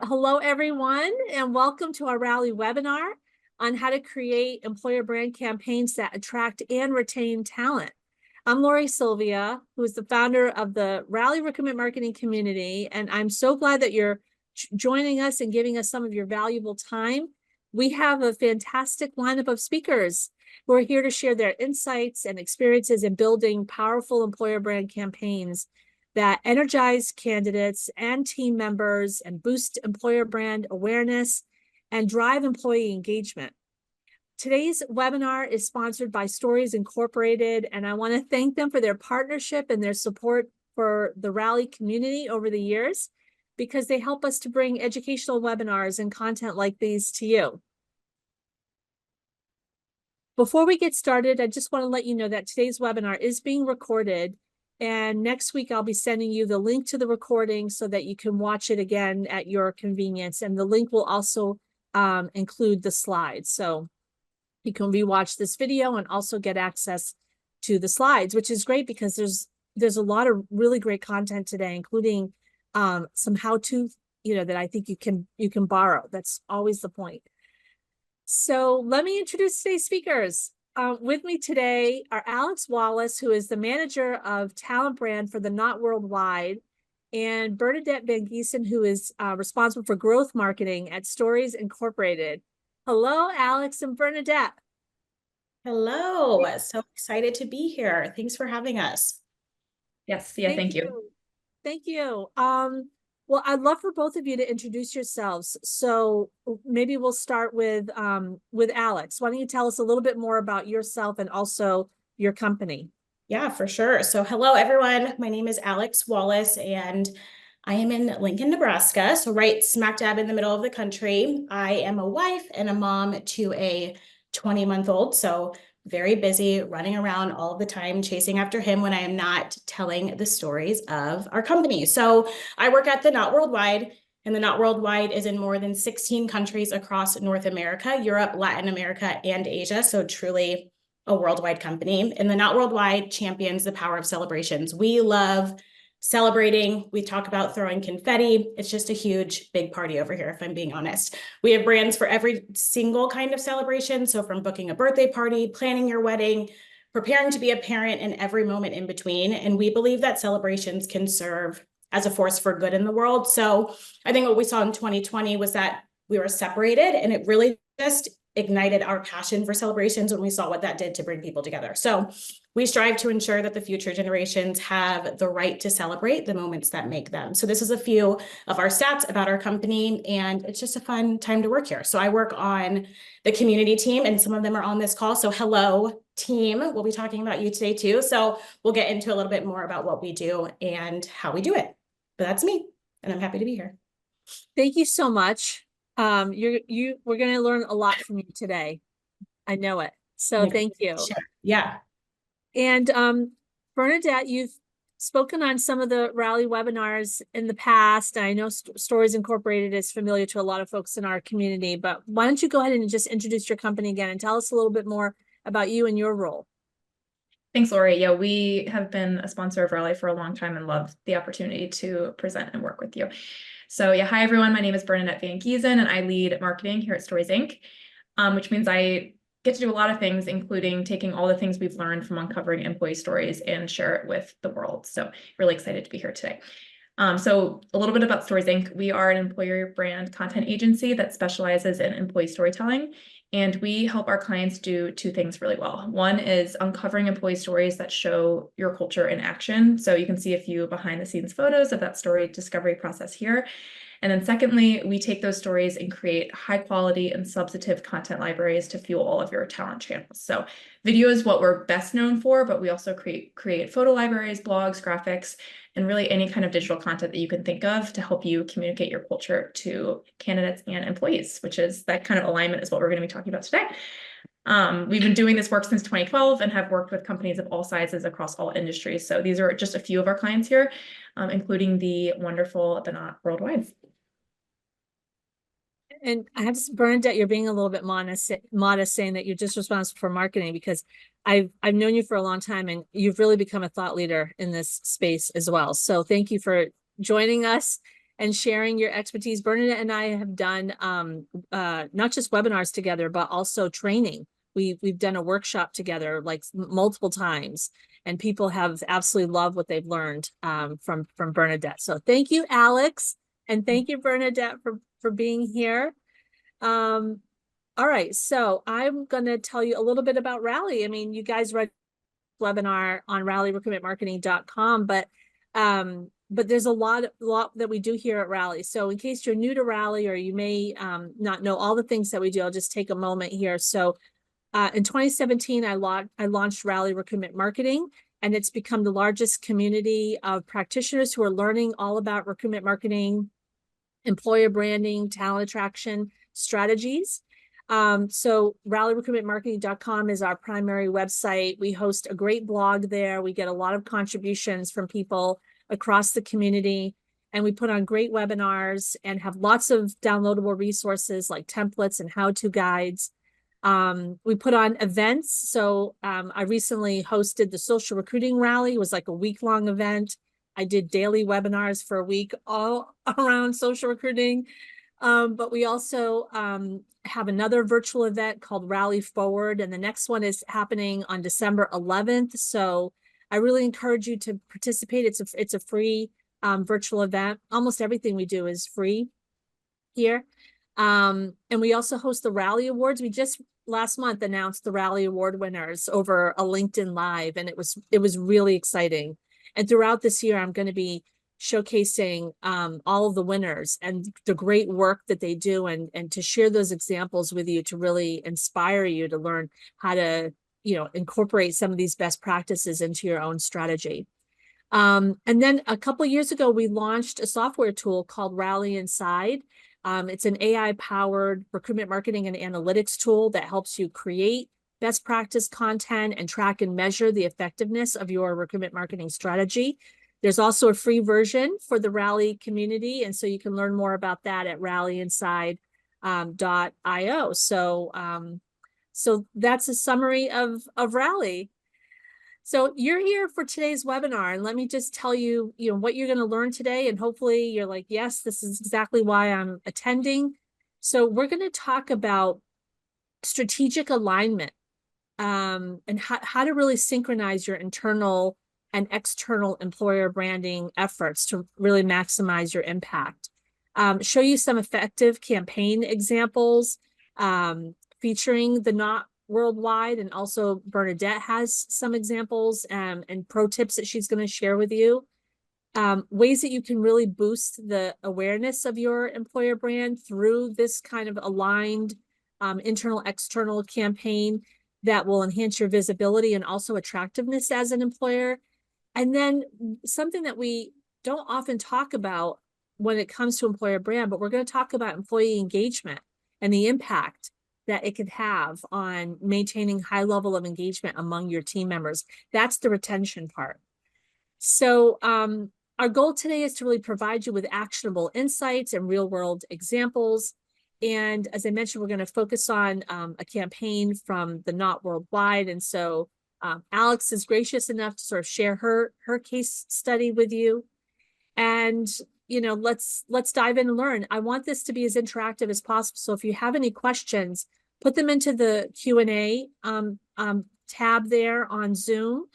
Hello, everyone, and welcome to our Rally webinar on how to create employer brand campaigns that attract and retain talent. I'm Lori Sylvia, who is the founder of the Rally Recruitment Marketing Community, and I'm so glad that you're joining us and giving us some of your valuable time. We have a fantastic lineup of speakers who are here to share their insights and experiences in building powerful employer brand campaigns that energize candidates and team members and boost employer brand awareness and drive employee engagement. Today's webinar is sponsored by Stories Incorporated, and I want to thank them for their partnership and their support for the Rally community over the years, because they help us to bring educational webinars and content like these to you. Before we get started, I just want to let you know that today's webinar is being recorded, and next week I'll be sending you the link to the recording so that you can watch it again at your convenience. And the link will also include the slides. So you can rewatch this video and also get access to the slides, which is great because there's a lot of really great content today, including some how-to, that I think you can borrow. That's always the point. So let me introduce today's speakers. With me today are Alex Wallace, who is the manager of talent brand for the Not Worldwide, and Bernadette Van Giesen, who is responsible for growth marketing at Stories Incorporated. Hello, Alex and Bernadette. Hello, so excited to be here. Thanks for having us. Yes, yeah, thank you. Thank you. Well, I'd love for both of you to introduce yourselves. So maybe we'll start with Alex. Why don't you tell us a little bit more about yourself and also your company? Yeah, for sure. So hello, everyone. My name is Alex Wallace, and I am in Lincoln, Nebraska, so right smack dab in the middle of the country. I am a wife and a mom to a 20-month-old, so very busy running around all the time, chasing after him when I am not telling the stories of our company. So I work at the Not Worldwide, and the Not Worldwide is in more than 16 countries across North America, Europe, Latin America, and Asia. So truly a worldwide company. And the Not Worldwide champions the power of celebrations. We love celebrating. We talk about throwing confetti. It's just a huge, big party over here, if I'm being honest. We have brands for every single kind of celebration. So from booking a birthday party, planning your wedding, preparing to be a parent, and every moment in between. And we believe that celebrations can serve as a force for good in the world. So I think what we saw in 2020 was that we were separated, and it really just ignited our passion for celebrations when we saw what that did to bring people together. So we strive to ensure that the future generations have the right to celebrate the moments that make them. So this is a few of our stats about our company, and it's just a fun time to work here. So I work on the community team, and some of them are on this call. So hello, team. We'll be talking about you today too. So we'll get into a little bit more about what we do and how we do it. But that's me, and I'm happy to be here. Thank you so much. We're going to learn a lot from you today. I know it. So thank you. Sure. Yeah. And Bernadette, you've spoken on some of the Rally webinars in the past. I know Stories Incorporated is familiar to a lot of folks in our community, but why don't you go ahead and just introduce your company again and tell us a little bit more about you and your role? Thanks, Lori. Yeah, we have been a sponsor of Rally for a long time and love the opportunity to present and work with you. So yeah, hi everyone. My name is Bernadette Van Giesen, and I lead marketing here at Stories Inc., which means I get to do a lot of things, including taking all the things we've learned from uncovering employee stories and share it with the world. So really excited to be here today. So a little bit about Stories Inc. We are an employer brand content agency that specializes in employee storytelling, and we help our clients do two things really well. One is uncovering employee stories that show your culture in action. So you can see a few behind the scenes photos of that story discovery process here. And then secondly, we take those stories and create high quality and substantive content libraries to fuel all of your talent channels. So video is what we're best known for, but we also create photo libraries, blogs, graphics, and really any kind of digital content that you can think of to help you communicate your culture to candidates and employees, which is that kind of alignment is what we're going to be talking about today. We've been doing this work since 2012 and have worked with companies of all sizes across all industries. So these are just a few of our clients here, including the wonderful The Not Worldwide. And I have to, Bernadette, you're being a little bit modest saying that you're just responsible for marketing, because I've known you for a long time and you've really become a thought leader in this space as well. So thank you for joining us and sharing your expertise. Bernadette and I have done not just webinars together, but also training. We've done a workshop together like multiple times, and people have absolutely loved what they've learned from Bernadette. So thank you, Alex, and thank you, Bernadette, for being here. All right, so I'm going to tell you a little bit about Rally. I mean, you guys read webinar on rallyrecruitmentmarketing.com, but there's a lot that we do here at Rally. So in case you're new to Rally or you may not know all the things that we do, I'll just take a moment here. So in 2017, I launched Rally Recruitment Marketing, and it's become the largest community of practitioners who are learning all about recruitment marketing, employer branding, talent attraction strategies. So rallyrecruitmentmarketing.com is our primary website. We host a great blog there. We get a lot of contributions from people across the community, and we put on great webinars and have lots of downloadable resources like templates and how-to guides. We put on events. So I recently hosted the social recruiting rally. It was like a week-long event. I did daily webinars for a week all around social recruiting. But we also have another virtual event called Rally Forward, and the next one is happening on December 11th. So I really encourage you to participate. It's a free virtual event. Almost everything we do is free here. And we also host the Rally Awards. We just last month announced the Rally Award winners over a LinkedIn Live, and it was really exciting. And throughout this year, I'm going to be showcasing all of the winners and the great work that they do, and to share those examples with you to really inspire you to learn how to, incorporate some of these best practices into your own strategy. And then a couple of years ago, we launched a software tool called Rally Inside. It's an AI-powered recruitment marketing and analytics tool that helps you create best practice content and track and measure the effectiveness of your recruitment marketing strategy. There's also a free version for the Rally community, and so you can learn more about that at rallyinside.io. So that's a summary of Rally. So you're here for today's webinar, and let me just tell you, what you're going to learn today, and hopefully you're like, yes, this is exactly why I'm attending. So we're going to talk about strategic alignment and how to really synchronize your internal and external employer branding efforts to really maximize your impact. Show you some effective campaign examples featuring the Not Worldwide, and also Bernadette has some examples and pro tips that she's going to share with you. Ways that you can really boost the awareness of your employer brand through this kind of aligned internal-external campaign that will enhance your visibility and also attractiveness as an employer. And then something that we don't often talk about when it comes to employer brand, but we're going to talk about employee engagement and the impact that it could have on maintaining high level of engagement among your team members. That's the retention part. So our goal today is to really provide you with actionable insights and real world examples. And as I mentioned, we're going to focus on a campaign from the Not Worldwide. And so Alex is gracious enough to sort of share her case study with you. And, let's dive in and learn. I want this to be as interactive as possible. So if you have any questions, put them into the Q&A tab there on Zoom.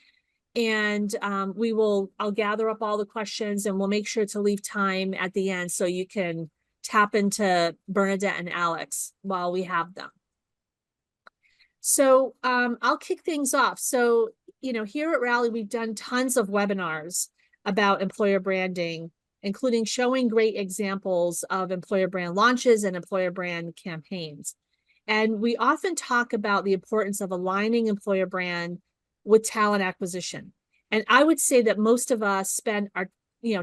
And I'll gather up all the questions, and we'll make sure to leave time at the end so you can tap into Bernadette and Alex while we have them. So I'll kick things off. So, here at Rally, we've done tons of webinars about employer branding, including showing great examples of employer brand launches and employer brand campaigns. And we often talk about the importance of aligning employer brand with talent acquisition. And I would say that most of us spend our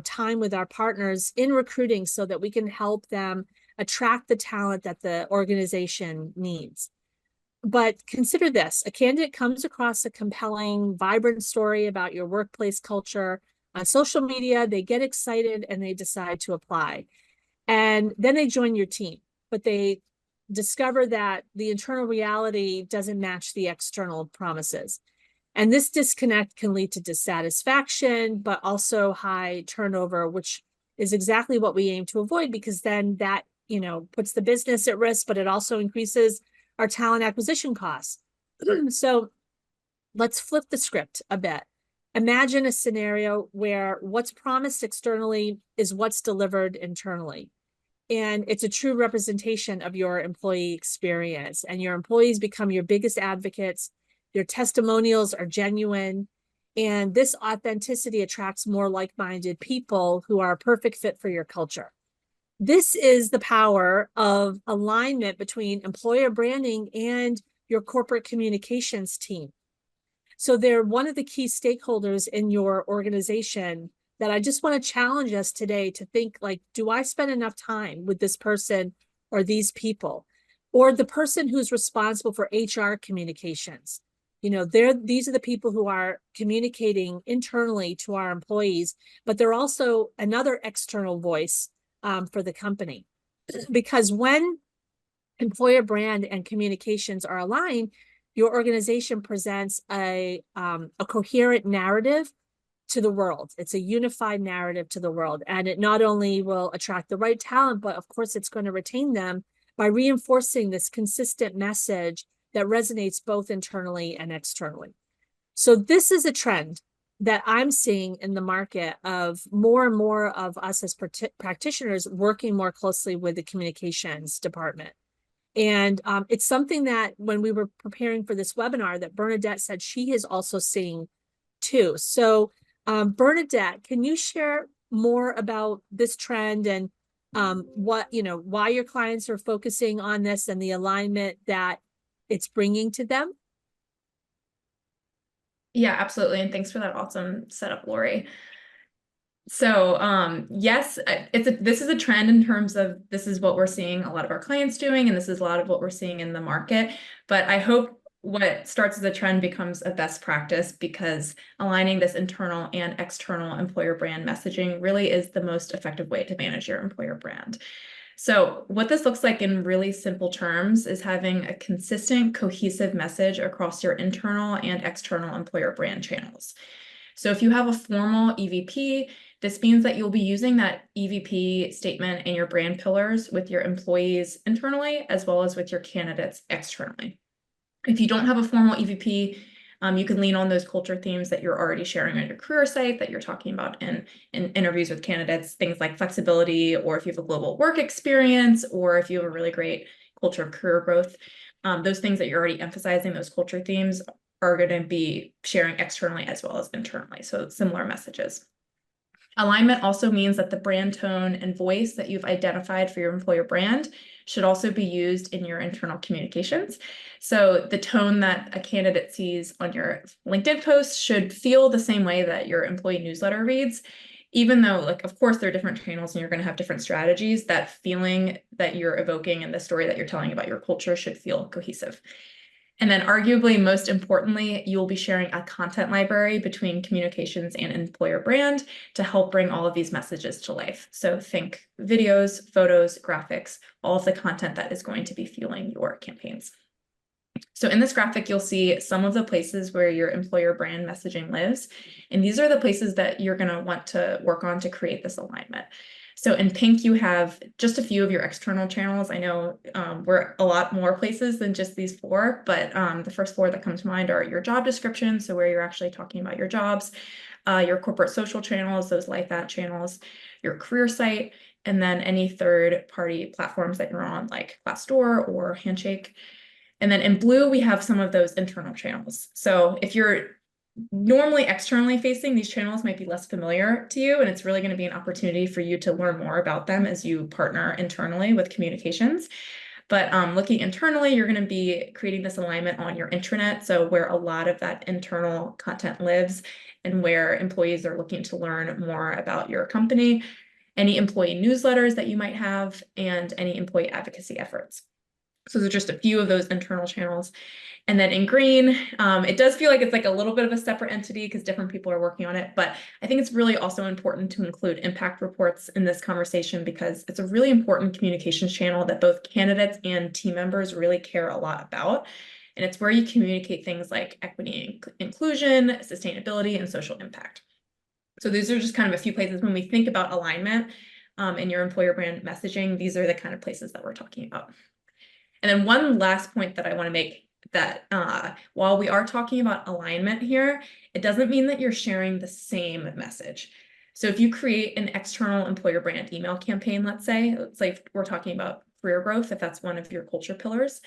time with our partners in recruiting so that we can help them attract the talent that the organization needs. But consider this: a candidate comes across a compelling, vibrant story about your workplace culture on social media, they get excited and they decide to apply. And then they join your team, but they discover that the internal reality doesn't match the external promises. And this disconnect can lead to dissatisfaction, but also high turnover, which is exactly what we aim to avoid, because then that, puts the business at risk, but it also increases our talent acquisition costs. So let's flip the script a bit. Imagine a scenario where what's promised externally is what's delivered internally. And it's a true representation of your employee experience, and your employees become your biggest advocates. Your testimonials are genuine, and this authenticity attracts more like-minded people who are a perfect fit for your culture. This is the power of alignment between employer branding and your corporate communications team. So they're one of the key stakeholders in your organization that I just want to challenge us today to think, like, do I spend enough time with this person or these people, or the person who's responsible for HR communications? These are the people who are communicating internally to our employees, but they're also another external voice for the company. Because when employer brand and communications are aligned, your organization presents a coherent narrative to the world. It's a unified narrative to the world. And it not only will attract the right talent, but of course it's going to retain them by reinforcing this consistent message that resonates both internally and externally. So this is a trend that I'm seeing in the market of more and more of us as practitioners working more closely with the communications department. And it's something that when we were preparing for this webinar that Bernadette said she is also seeing too. So Bernadette, can you share more about this trend and why your clients are focusing on this and the alignment that it's bringing to them? Yeah, absolutely. And thanks for that awesome setup, Lori. So yes, this is a trend in terms of this is what we're seeing a lot of our clients doing, and this is a lot of what we're seeing in the market. But I hope what starts as a trend becomes a best practice, because aligning this internal and external employer brand messaging really is the most effective way to manage your employer brand. So what this looks like in really simple terms is having a consistent, cohesive message across your internal and external employer brand channels. So if you have a formal EVP, this means that you'll be using that EVP statement and your brand pillars with your employees internally, as well as with your candidates externally. If you don't have a formal EVP, you can lean on those culture themes that you're already sharing on your career site, that you're talking about in interviews with candidates, things like flexibility, or if you have a global work experience, or if you have a really great culture of career growth. Those things that you're already emphasizing, those culture themes, are going to be sharing externally as well as internally. So similar messages. Alignment also means that the brand tone and voice that you've identified for your employer brand should also be used in your internal communications. So the tone that a candidate sees on your LinkedIn post should feel the same way that your employee newsletter reads, even though, like, of course, there are different channels and you're going to have different strategies. That feeling that you're evoking and the story that you're telling about your culture should feel cohesive. And then arguably most importantly, you'll be sharing a content library between communications and employer brand to help bring all of these messages to life. So think videos, photos, graphics, all of the content that is going to be fueling your campaigns. So in this graphic, you'll see some of the places where your employer brand messaging lives. And these are the places that you're going to want to work on to create this alignment. So in pink, you have just a few of your external channels. I know we're a lot more places than just these four, but the first four that come to mind are your job description, so where you're actually talking about your jobs, your corporate social channels, those like that channels, your career site, and then any third-party platforms that you're on, like Glassdoor or Handshake. And then in blue, we have some of those internal channels. So if you're normally externally facing, these channels might be less familiar to you, and it's really going to be an opportunity for you to learn more about them as you partner internally with communications. But looking internally, you're going to be creating this alignment on your intranet, so where a lot of that internal content lives and where employees are looking to learn more about your company, any employee newsletters that you might have, and any employee advocacy efforts. So there's just a few of those internal channels. And then in green, it does feel like it's like a little bit of a separate entity because different people are working on it. But I think it's really also important to include impact reports in this conversation, because it's a really important communications channel that both candidates and team members really care a lot about. And it's where you communicate things like equity, inclusion, sustainability, and social impact. So these are just kind of a few places when we think about alignment. in your employer brand messaging, these are the kind of places that we're talking about. And then one last point that I want to make, that while we are talking about alignment here, it doesn't mean that you're sharing the same message. So if you create an external employer brand email campaign, let's say we're talking about career growth, if that's one of your culture pillars,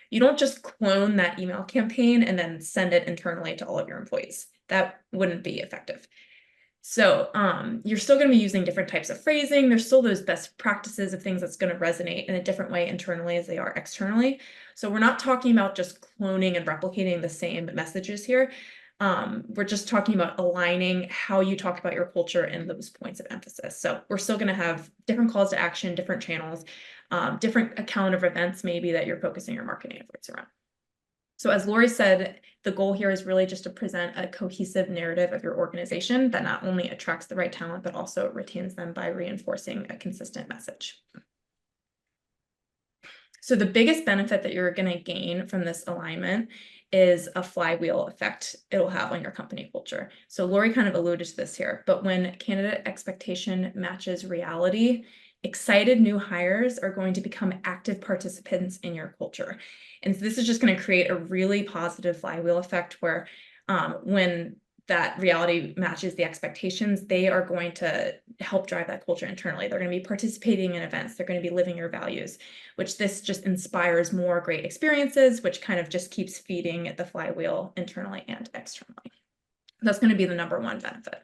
you don't just clone that email campaign and then send it internally to all of your employees. That wouldn't be effective. So you're still going to be using different types of phrasing. There's still those best practices of things that's going to resonate in a different way internally as they are externally. So we're not talking about just cloning and replicating the same messages here. We're just talking about aligning how you talk about your culture and those points of emphasis. So we're still going to have different calls to action, different channels, different account of events maybe that you're focusing your marketing efforts around. So as Lori said, the goal here is really just to present a cohesive narrative of your organization that not only attracts the right talent, but also retains them by reinforcing a consistent message. So the biggest benefit that you're going to gain from this alignment is a flywheel effect it'll have on your company culture. So Lori kind of alluded to this here, but when candidate expectation matches reality, excited new hires are going to become active participants in your culture. And so this is just going to create a really positive flywheel effect where when that reality matches the expectations, they are going to help drive that culture internally. They're going to be participating in events. They're going to be living your values, which this just inspires more great experiences, which kind of just keeps feeding the flywheel internally and externally. That's going to be the number one benefit.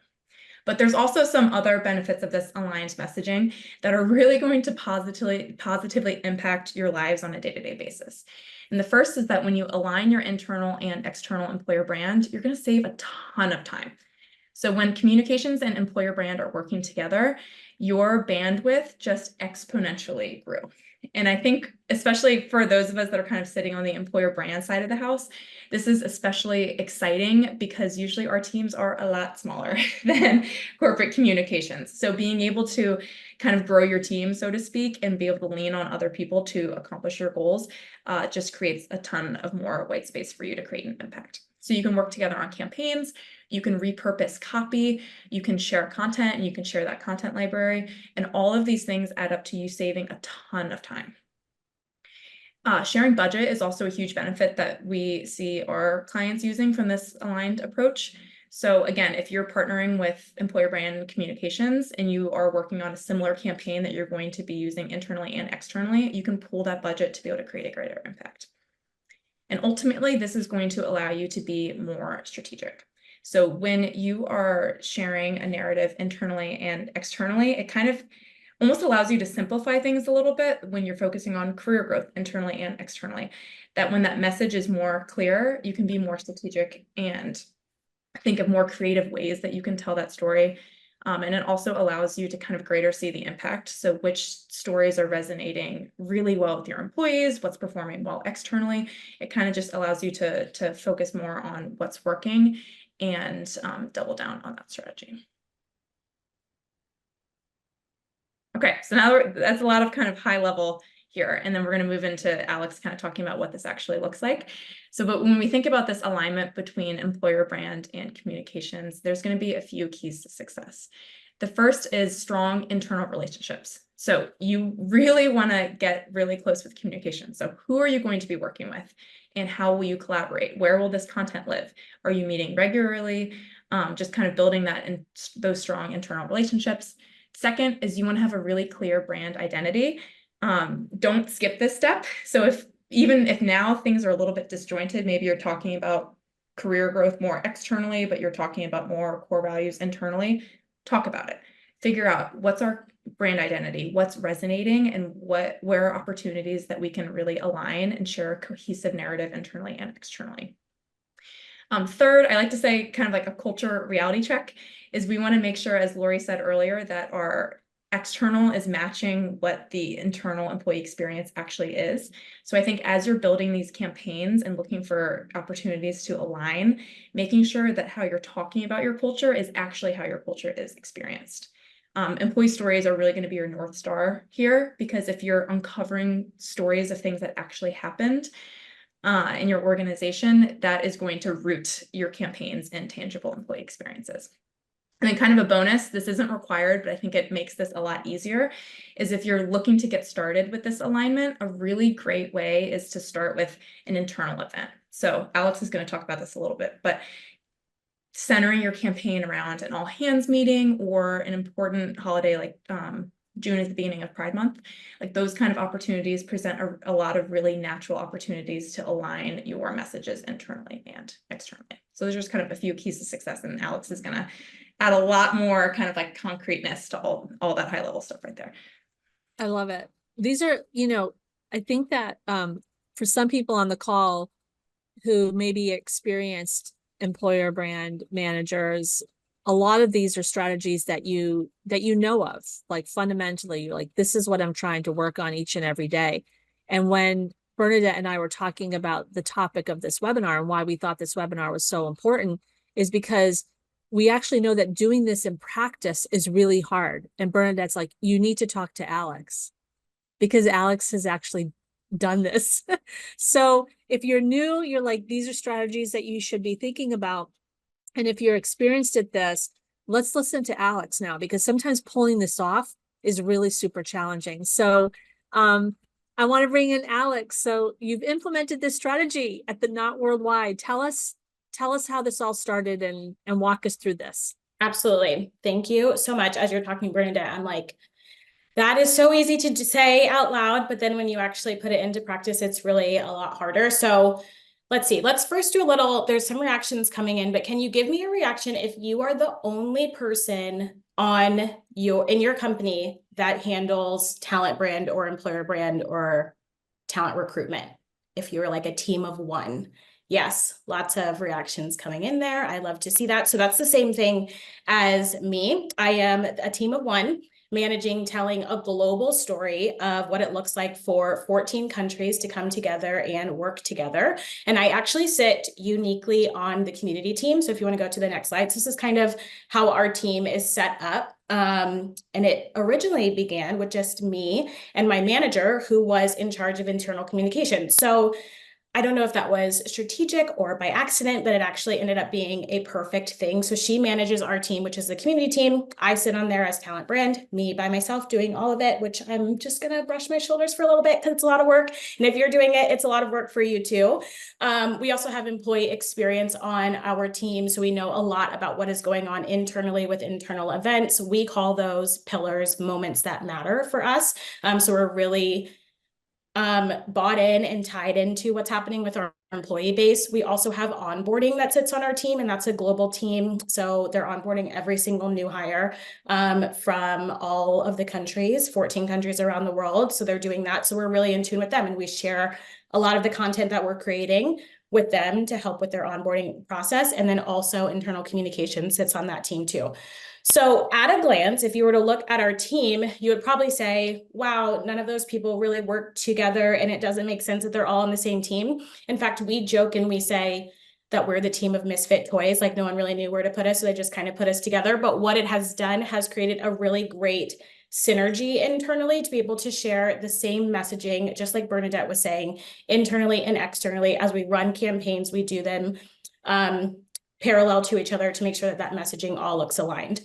But there's also some other benefits of this aligned messaging that are really going to positively impact your lives on a day-to-day basis. And the first is that when you align your internal and external employer brand, you're going to save a ton of time. So when communications and employer brand are working together, your bandwidth just exponentially grew. And I think, especially for those of us that are kind of sitting on the employer brand side of the house, this is especially exciting because usually our teams are a lot smaller than corporate communications. So being able to kind of grow your team, so to speak, and be able to lean on other people to accomplish your goals just creates a ton of more white space for you to create an impact. So you can work together on campaigns, you can repurpose copy, you can share content, and you can share that content library. And all of these things add up to you saving a ton of time. Sharing budget is also a huge benefit that we see our clients using from this aligned approach. So again, if you're partnering with employer brand communications and you are working on a similar campaign that you're going to be using internally and externally, you can pull that budget to be able to create a greater impact. And ultimately, this is going to allow you to be more strategic. So when you are sharing a narrative internally and externally, it kind of almost allows you to simplify things a little bit when you're focusing on career growth internally and externally. That when that message is more clear, you can be more strategic and think of more creative ways that you can tell that story. And it also allows you to kind of greater see the impact. So which stories are resonating really well with your employees, what's performing well externally. It kind of just allows you to focus more on what's working and double down on that strategy. Okay, so now that's a lot of kind of high level here. And then we're going to move into Alex kind of talking about what this actually looks like. So, but when we think about this alignment between employer brand and communications, there's going to be a few keys to success. The first is strong internal relationships. So you really want to get really close with communication. So who are you going to be working with and how will you collaborate? Where will this content live? Are you meeting regularly? Just kind of building that and those strong internal relationships. Second is you want to have a really clear brand identity. Don't skip this step. So even if now things are a little bit disjointed, maybe you're talking about career growth more externally, but you're talking about more core values internally, talk about it. Figure out what's our brand identity, what's resonating, and where are opportunities that we can really align and share a cohesive narrative internally and externally. Third, I like to say kind of like a culture reality check is we want to make sure, as Lori said earlier, that our external is matching what the internal employee experience actually is. So I think as you're building these campaigns and looking for opportunities to align, making sure that how you're talking about your culture is actually how your culture is experienced. Employee stories are really going to be your North Star here, because if you're uncovering stories of things that actually happened in your organization, that is going to root your campaigns in tangible employee experiences. And then kind of a bonus, this isn't required, but I think it makes this a lot easier, is if you're looking to get started with this alignment, a really great way is to start with an internal event. So Alex is going to talk about this a little bit, but centering your campaign around an all hands meeting or an important holiday like June is the beginning of Pride Month, like those kind of opportunities present a lot of really natural opportunities to align your messages internally and externally. So there's just kind of a few keys to success, and Alex is going to add a lot more kind of like concreteness to all that high level stuff right there. I love it. These are, I think that for some people on the call who maybe experienced employer brand managers, a lot of these are strategies that you know of, like fundamentally, you're like, this is what I'm trying to work on each and every day. And when Bernadette and I were talking about the topic of this webinar and why we thought this webinar was so important is because we actually know that doing this in practice is really hard. And Bernadette's like, you need to talk to Alex because Alex has actually done this. So if you're new, you're like, these are strategies that you should be thinking about. And if you're experienced at this, let's listen to Alex now, because sometimes pulling this off is really super challenging. So I want to bring in Alex. So you've implemented this strategy at the Knot Worldwide. Tell us how this all started and walk us through this. Absolutely. Thank you so much. As you're talking, Bernadette, I'm like, that is so easy to say out loud, but then when you actually put it into practice, it's really a lot harder. So let's see, let's first do there's some reactions coming in, but can you give me a reaction if you are the only person in your company that handles talent brand or employer brand or talent recruitment? If you were like a team of one. Yes, lots of reactions coming in there. I love to see that. So that's the same thing as me. I am a team of one, telling a global story of what it looks like for 14 countries to come together and work together. And I actually sit uniquely on the community team. So if you want to go to the next slide, so this is kind of how our team is set up. And it originally began with just me and my manager, who was in charge of internal communication. So I don't know if that was strategic or by accident, but it actually ended up being a perfect thing. So she manages our team, which is the community team. I sit on there as talent brand, me by myself doing all of it, which I'm just going to brush my shoulders for a little bit because it's a lot of work. And if you're doing it, it's a lot of work for you too. We also have employee experience on our team. So we know a lot about what is going on internally with internal events. We call those pillars moments that matter for us. So we're really bought in and tied into what's happening with our employee base. We also have onboarding that sits on our team, and that's a global team. So they're onboarding every single new hire from all of the countries, 14 countries around the world. So they're doing that. So we're really in tune with them, and we share a lot of the content that we're creating with them to help with their onboarding process. And then also internal communication sits on that team too. So at a glance, if you were to look at our team, you would probably say, wow, none of those people really work together, and it doesn't make sense that they're all on the same team. In fact, we joke and we say that we're the team of misfit toys, like no one really knew where to put us, so they just kind of put us together. But what it has done has created a really great synergy internally to be able to share the same messaging, just like Bernadette was saying, internally and externally. As we run campaigns, we do them parallel to each other to make sure that that messaging all looks aligned.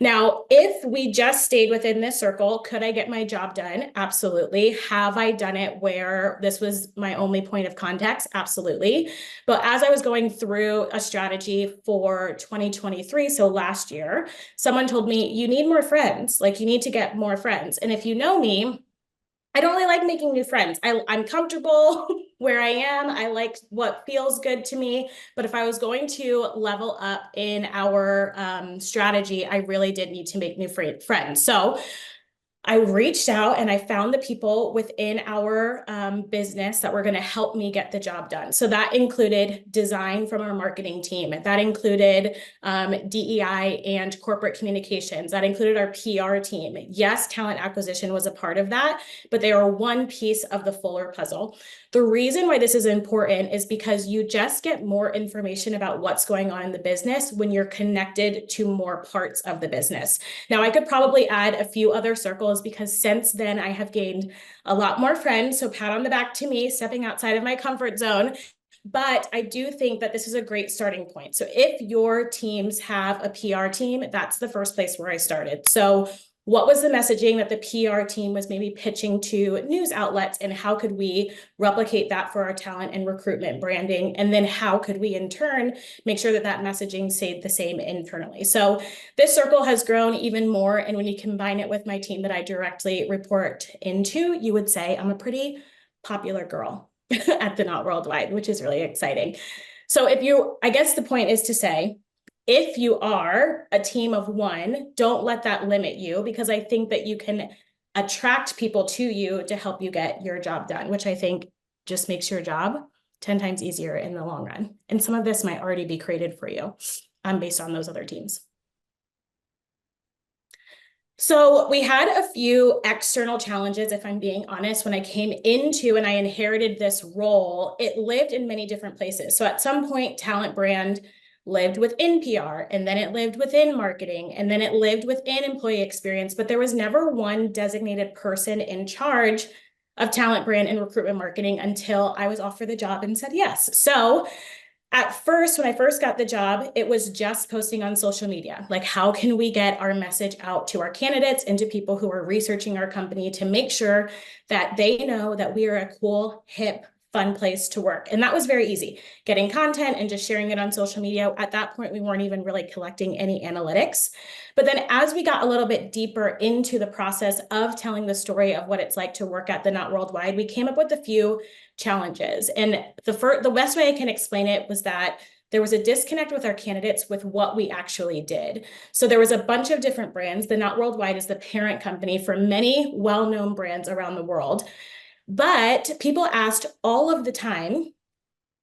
Now, if we just stayed within this circle, could I get my job done? Absolutely. Have I done it where this was my only point of context? Absolutely. But as I was going through a strategy for 2023, so last year, someone told me, you need more friends. Like, you need to get more friends. And if you know me, I don't really like making new friends. I'm comfortable where I am. I like what feels good to me. But if I was going to level up in our strategy, I really did need to make new friends. So I reached out and I found the people within our business that were going to help me get the job done. So that included design from our marketing team. That included DEI and corporate communications. That included our PR team. Yes, talent acquisition was a part of that, but they are one piece of the fuller puzzle. The reason why this is important is because you just get more information about what's going on in the business when you're connected to more parts of the business. Now, I could probably add a few other circles because since then I have gained a lot more friends. So pat on the back to me, stepping outside of my comfort zone. But I do think that this is a great starting point. So if your teams have a PR team, that's the first place where I started. So what was the messaging that the PR team was maybe pitching to news outlets, and how could we replicate that for our talent and recruitment branding? And then how could we in turn make sure that that messaging stayed the same internally? So this circle has grown even more. And when you combine it with my team that I directly report into, you would say I'm a pretty popular girl at the Not Worldwide, which is really exciting. So I guess the point is to say, if you are a team of one, don't let that limit you, because I think that you can attract people to you to help you get your job done, which I think just makes your job 10 times easier in the long run. And some of this might already be created for you based on those other teams. So we had a few external challenges, if I'm being honest. When I came into and I inherited this role, it lived in many different places. So at some point, talent brand lived within PR, and then it lived within marketing, and then it lived within employee experience, but there was never one designated person in charge of talent brand and recruitment marketing until I was offered the job and said yes. So at first, when I first got the job, it was just posting on social media. Like, how can we get our message out to our candidates and to people who are researching our company to make sure that they know that we are a cool, hip, fun place to work? And that was very easy. Getting content and just sharing it on social media. At that point, we weren't even really collecting any analytics. But then as we got a little bit deeper into the process of telling the story of what it's like to work at the Not Worldwide, we came up with a few challenges. And the best way I can explain it was that there was a disconnect with our candidates with what we actually did. So there was a bunch of different brands. The Not Worldwide is the parent company for many well-known brands around the world. But people asked all of the time,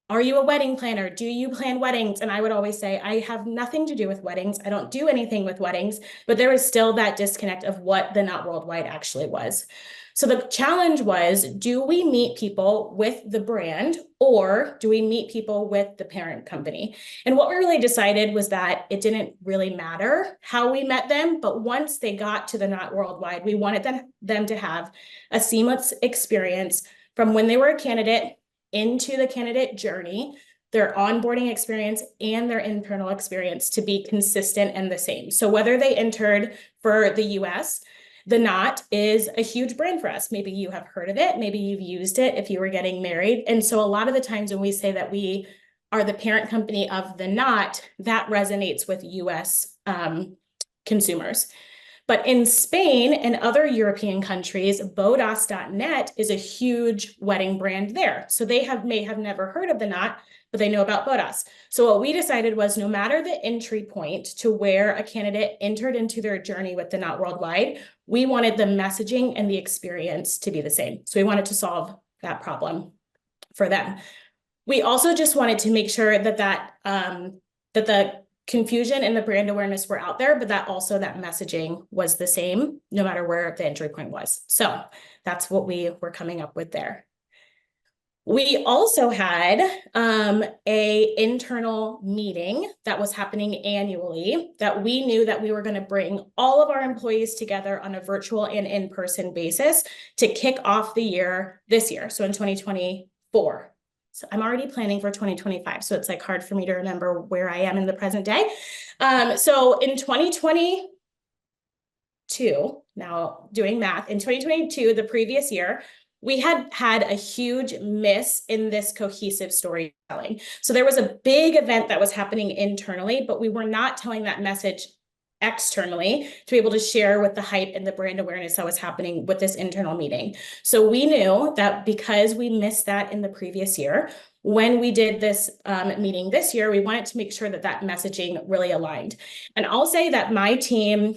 are you a wedding planner? Do you plan weddings? And I would always say, I have nothing to do with weddings. I don't do anything with weddings. But there was still that disconnect of what the Not Worldwide actually was. So the challenge was, do we meet people with the brand, or do we meet people with the parent company? And what we really decided was that it didn't really matter how we met them, but once they got to the Not Worldwide, we wanted them to have a seamless experience from when they were a candidate into the candidate journey, their onboarding experience and their internal experience to be consistent and the same. So whether they entered for the US, the Knot is a huge brand for us. Maybe you have heard of it. Maybe you've used it if you were getting married. And so a lot of the times when we say that we are the parent company of the Knot, that resonates with US consumers. But in Spain and other European countries, bodas.net is a huge wedding brand there. So they may have never heard of the Knot, but they know about Bodas. So what we decided was, no matter the entry point to where a candidate entered into their journey with the Not Worldwide, we wanted the messaging and the experience to be the same. So we wanted to solve that problem for them. We also just wanted to make sure that the confusion and the brand awareness were out there, but that also that messaging was the same no matter where the entry point was. So that's what we were coming up with there. We also had a internal meeting that was happening annually that we knew that we were going to bring all of our employees together on a virtual and in-person basis to kick off the year this year. So in 2024. So I'm already planning for 2025. So it's like hard for me to remember where I am in the present day. So in 2022, now doing math, in 2022, the previous year, we had a huge miss in this cohesive storytelling. So there was a big event that was happening internally, but we were not telling that message externally to be able to share with the hype and the brand awareness that was happening with this internal meeting. So we knew that because we missed that in the previous year, when we did this meeting this year, we wanted to make sure that that messaging really aligned. And I'll say that my team,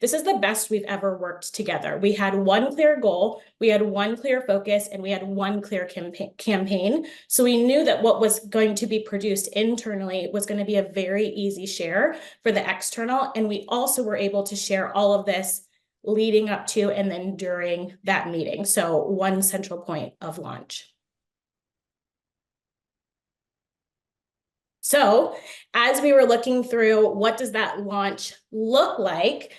this is the best we've ever worked together. We had one clear goal, we had one clear focus, and we had one clear campaign. So we knew that what was going to be produced internally was going to be a very easy share for the external. And we also were able to share all of this leading up to and then during that meeting. So one central point of launch. So as we were looking through what does that launch look like,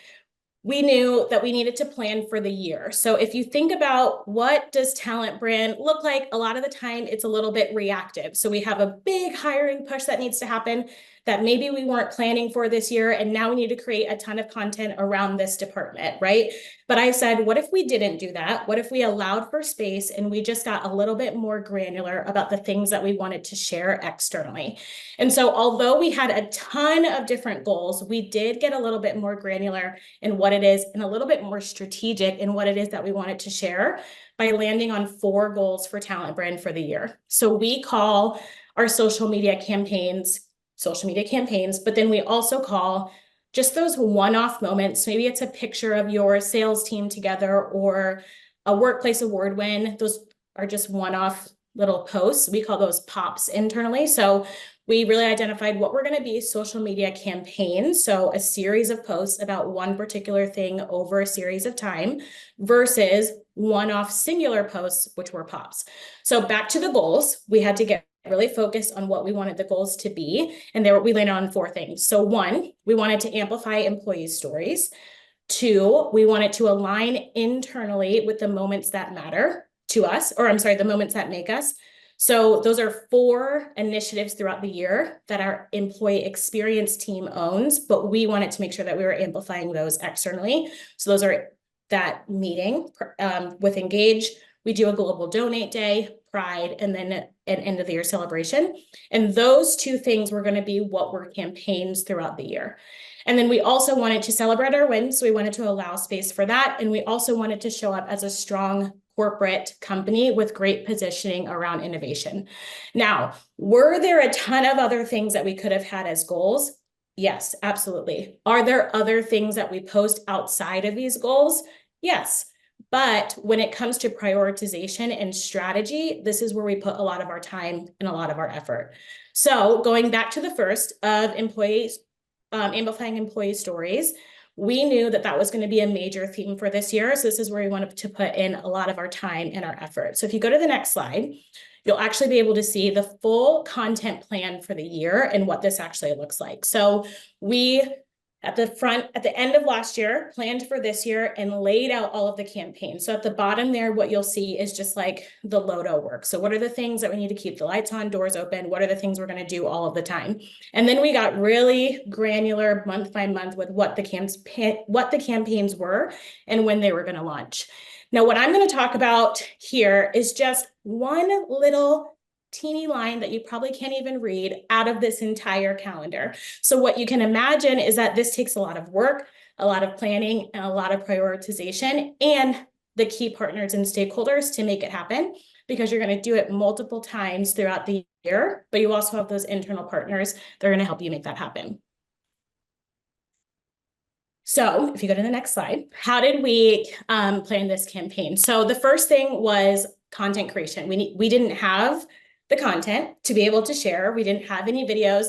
we knew that we needed to plan for the year. So if you think about what does talent brand look like, a lot of the time it's a little bit reactive. So we have a big hiring push that needs to happen that maybe we weren't planning for this year, and now we need to create a ton of content around this department, right? But I said, what if we didn't do that? What if we allowed for space and we just got a little bit more granular about the things that we wanted to share externally? And so although we had a ton of different goals, we did get a little bit more granular in what it is and a little bit more strategic in what it is that we wanted to share by landing on 4 goals for Talent Brand for the year. So we call our social media campaigns, but then we also call just those one-off moments. Maybe it's a picture of your sales team together or a workplace award win. Those are just one-off little posts. We call those pops internally. So we really identified what were going to be social media campaigns. So a series of posts about one particular thing over a series of time versus one-off singular posts, which were pops. So back to the goals, we had to get really focused on what we wanted the goals to be. And there we landed on 4 things. So 1, we wanted to amplify employee stories. 2, we wanted to align internally with the moments that matter to us, or I'm sorry, the moments that make us. So those are 4 initiatives throughout the year that our employee experience team owns, but we wanted to make sure that we were amplifying those externally. So those are that meeting with Engage. We do a global donate day, Pride, and then an end of the year celebration. And those 2 things were going to be what were campaigns throughout the year. And then we also wanted to celebrate our wins. So we wanted to allow space for that. And we also wanted to show up as a strong corporate company with great positioning around innovation. Now, were there a ton of other things that we could have had as goals? Yes, absolutely. Are there other things that we post outside of these goals? Yes. But when it comes to prioritization and strategy, this is where we put a lot of our time and a lot of our effort. So going back to the first of employees, amplifying employee stories, we knew that that was going to be a major theme for this year. So this is where we wanted to put in a lot of our time and our effort. So if you go to the next slide, you'll actually be able to see the full content plan for the year and what this actually looks like. So we, at the end of last year, planned for this year and laid out all of the campaigns. So at the bottom there, what you'll see is just like the Lodo work. So what are the things that we need to keep the lights on, doors open? What are the things we're going to do all of the time? And then we got really granular month by month with what the campaigns were and when they were going to launch. Now, what I'm going to talk about here is just one little teeny line that you probably can't even read out of this entire calendar. So what you can imagine is that this takes a lot of work, a lot of planning, and a lot of prioritization, and the key partners and stakeholders to make it happen, because you're going to do it multiple times throughout the year, but you also have those internal partners that are going to help you make that happen. So if you go to the next slide, how did we plan this campaign? So the first thing was content creation. We didn't have the content to be able to share. We didn't have any videos.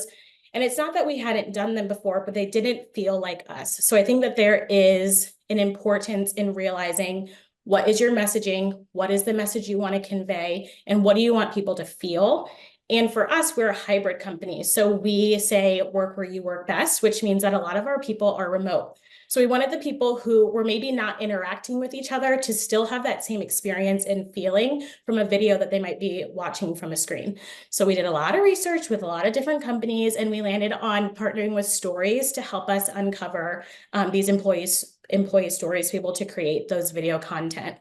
And it's not that we hadn't done them before, but they didn't feel like us. So I think that there is an importance in realizing what is your messaging, what is the message you want to convey, and what do you want people to feel? And for us, we're a hybrid company. So we say work where you work best, which means that a lot of our people are remote. So we wanted the people who were maybe not interacting with each other to still have that same experience and feeling from a video that they might be watching from a screen. So we did a lot of research with a lot of different companies, and we landed on partnering with Stories to help us uncover these employee stories to be able to create those video content.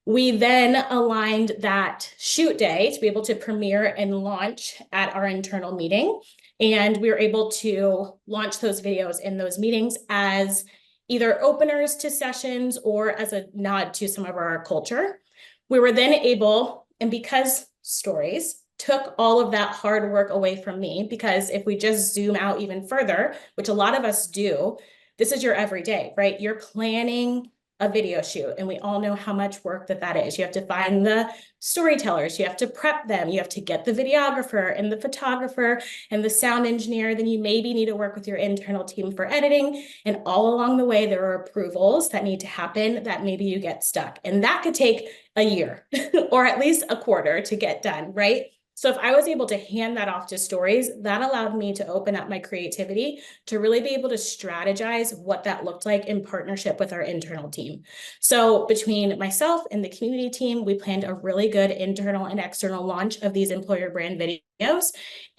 We then aligned that shoot day to be able to premiere and launch at our internal meeting. And we were able to launch those videos in those meetings as either openers to sessions or as a nod to some of our culture. We were then able, and because Stories took all of that hard work away from me, because if we just zoom out even further, which a lot of us do, this is your everyday, right? You're planning a video shoot, and we all know how much work that is. You have to find the storytellers, you have to prep them, you have to get the videographer and the photographer and the sound engineer, then you maybe need to work with your internal team for editing, and all along the way there are approvals that need to happen that maybe you get stuck, and that could take a year or at least a quarter to get done, right? So if I was able to hand that off to stories, that allowed me to open up my creativity to really be able to strategize what that looked like in partnership with our internal team. So between myself and the community team, we planned a really good internal and external launch of these employer brand videos.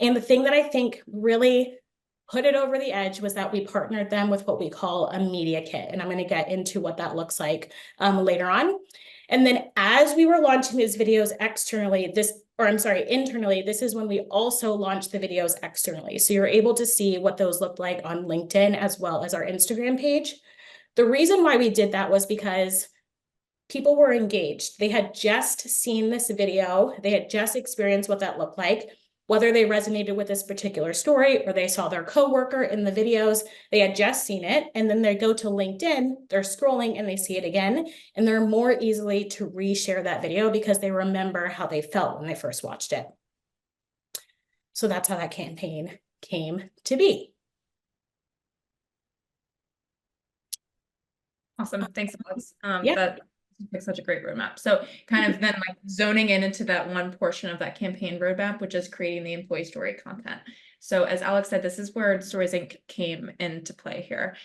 And the thing that I think really put it over the edge was that we partnered them with what we call a media kit. And I'm going to get into what that looks like later on. And then as we were launching these videos internally, this is when we also launched the videos externally. So you're able to see what those look like on LinkedIn as well as our Instagram page. The reason why we did that was because people were engaged. They had just seen this video. They had just experienced what that looked like. Whether they resonated with this particular story or they saw their coworker in the videos, they had just seen it. And then they go to LinkedIn, they're scrolling and they see it again. And they're more easily to reshare that video because they remember how they felt when they first watched it. So that's how that campaign came to be. Awesome. Thanks, Alex. Yeah. That makes such a great roadmap. So kind of then like zoning in into that one portion of that campaign roadmap, which is creating the employee story content. So as Alex said, this is where Stories Inc. came into play here.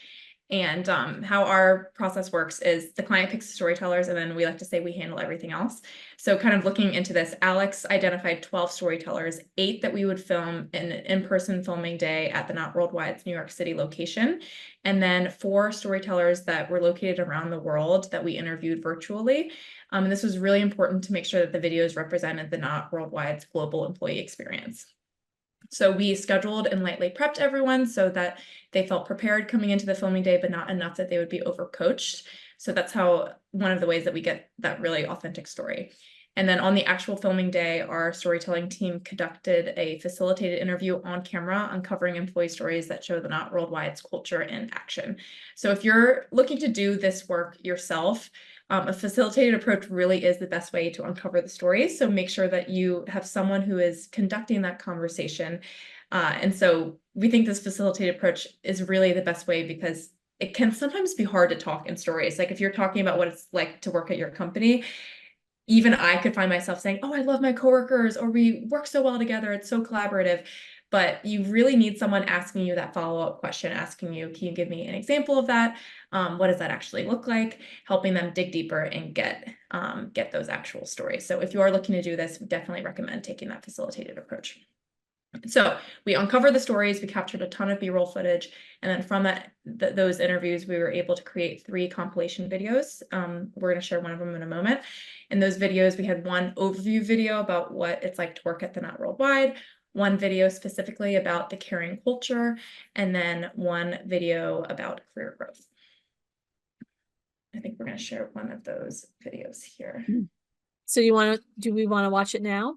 And how our process works is the client picks the storytellers, and then we like to say we handle everything else. So kind of looking into this, Alex identified 12 storytellers, 8 that we would film in an in-person filming day at the Not Worldwide's New York City location, and then 4 storytellers that were located around the world that we interviewed virtually. And this was really important to make sure that the videos represented the Not Worldwide's global employee experience. So we scheduled and lightly prepped everyone so that they felt prepared coming into the filming day, but not enough that they would be overcoached. So that's how one of the ways that we get that really authentic story. And then on the actual filming day, our storytelling team conducted a facilitated interview on camera, uncovering employee stories that show the Not Worldwide's culture in action. So if you're looking to do this work yourself, a facilitated approach really is the best way to uncover the stories. So make sure that you have someone who is conducting that conversation. And so we think this facilitated approach is really the best way because it can sometimes be hard to talk in stories. Like if you're talking about what it's like to work at your company, even I could find myself saying, oh, I love my coworkers, or we work so well together, it's so collaborative. But you really need someone asking you that follow-up question, asking you, can you give me an example of that? What does that actually look like? Helping them dig deeper and get those actual stories. So if you are looking to do this, we definitely recommend taking that facilitated approach. So we uncovered the stories, we captured a ton of B-roll footage, and then from those interviews, we were able to create 3 compilation videos. We're going to share one of them in a moment. In those videos, we had one overview video about what it's like to work at the Not Worldwide, one video specifically about the caring culture, and then one video about career growth. I think we're going to share one of those videos here. So do we want to watch it now?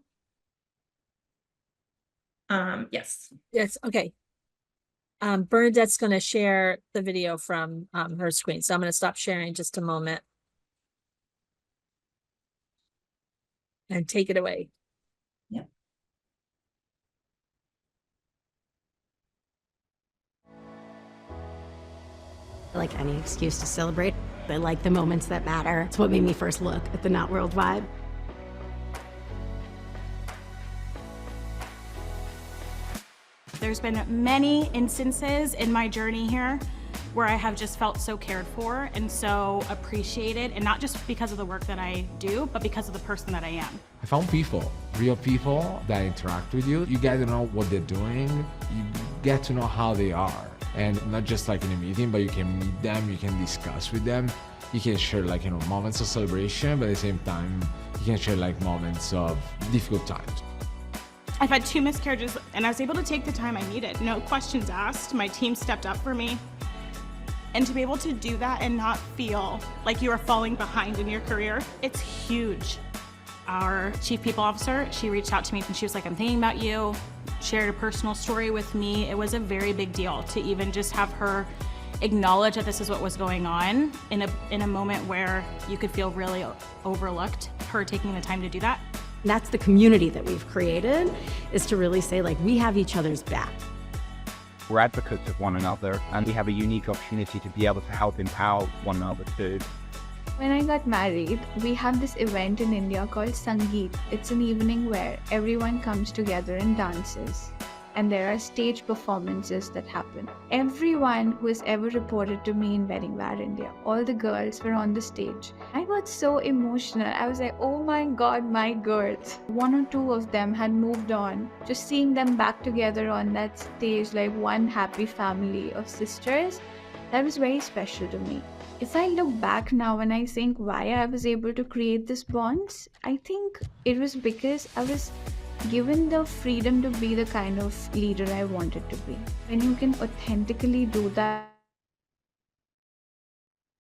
Yes. Yes. Okay. Bernadette's going to share the video from her screen. So I'm going to stop sharing just a moment and take it away. Yep. Like any excuse to celebrate. I like the moments that matter. It's what made me first look at the Not Worldwide. There's been many instances in my journey here where I have just felt so cared for and so appreciated, and not just because of the work that I do, but because of the person that I am. I found people, real people that interact with you. You get to know what they're doing. You get to know how they are. And not just like in a meeting, but you can meet them, you can discuss with them. You can share like, moments of celebration, but at the same time, you can share like moments of difficult times. I've had 2 miscarriages and I was able to take the time I needed. No questions asked. My team stepped up for me. And to be able to do that and not feel like you are falling behind in your career, it's huge. Our chief people officer, she reached out to me and she was like, I'm thinking about you, shared a personal story with me. It was a very big deal to even just have her acknowledge that this is what was going on in a moment where you could feel really overlooked, her taking the time to do that. That's the community that we've created, is to really say, like, we have each other's back. We're advocates of one another, and we have a unique opportunity to be able to help empower one another to When I got married, we have this event in India called Sangeet. It's an evening where everyone comes together and dances, and there are stage performances that happen. Everyone who has ever reported to me in Wedding Wear India, all the girls were on the stage. I got so emotional. I was like, oh my God, my girls. One or two of them had moved on. Just seeing them back together on that stage, like one happy family of sisters, that was very special to me. If I look back now and I think why I was able to create this bonds, I think it was because I was given the freedom to be the kind of leader I wanted to be. When you can authentically do that.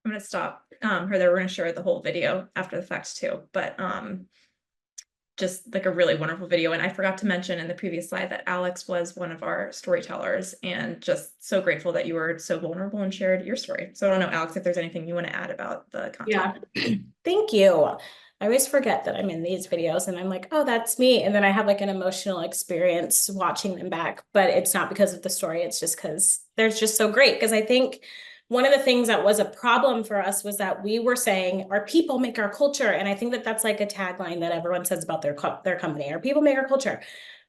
I'm going to stop her there. We're going to share the whole video after the fact too, but just like a really wonderful video. And I forgot to mention in the previous slide that Alex was one of our storytellers, and just so grateful that you were so vulnerable and shared your story. So I don't know, Alex, if there's anything you want to add about the content. Yeah, thank you. I always forget that I'm in these videos and I'm like, oh, that's me. And then I have like an emotional experience watching them back, but it's not because of the story. It's just because they're just so great. Because I think one of the things that was a problem for us was that we were saying our people make our culture. And I think that that's like a tagline that everyone says about their company, our people make our culture.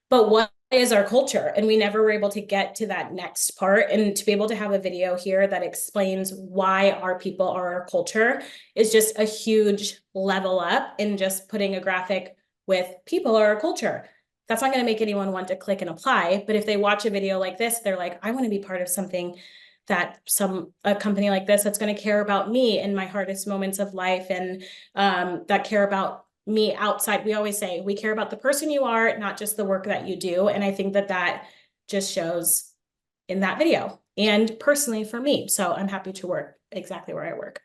But what is our culture? And we never were able to get to that next part. And to be able to have a video here that explains why our people are our culture is just a huge level up in just putting a graphic with people are our culture. That's not going to make anyone want to click and apply. But if they watch a video like this, they're like, I want to be part of something that a company like this that's going to care about me in my hardest moments of life, and that care about me outside. We always say we care about the person you are, not just the work that you do. And I think that that just shows in that video and personally for me. So I'm happy to work exactly where I work.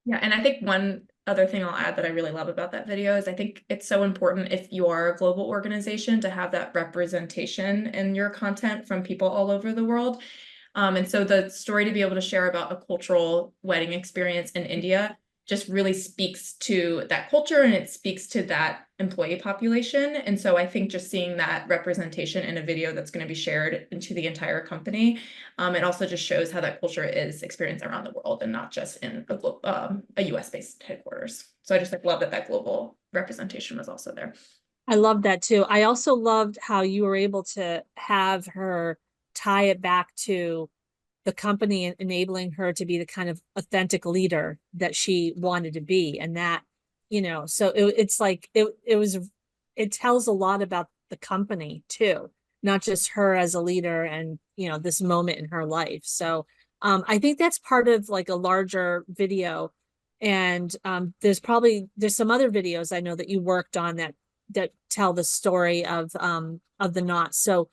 Yeah, and I think one other thing I'll add that I really love about that video is I think it's so important if you are a global organization to have that representation in your content from people all over the world. And so the story to be able to share about a cultural wedding experience in India just really speaks to that culture, and it speaks to that employee population. And so I think just seeing that representation in a video that's going to be shared into the entire company, it also just shows how that culture is experienced around the world and not just in a US-based headquarters. So I just love that global representation was also there. I love that too. I also loved how you were able to have her tie it back to the company and enabling her to be the kind of authentic leader that she wanted to be. And that, so it's like, it tells a lot about the company too, not just her as a leader and, this moment in her life. So I think that's part of like a larger video. And there's some other videos I know that you worked on that tell the story of the knot. So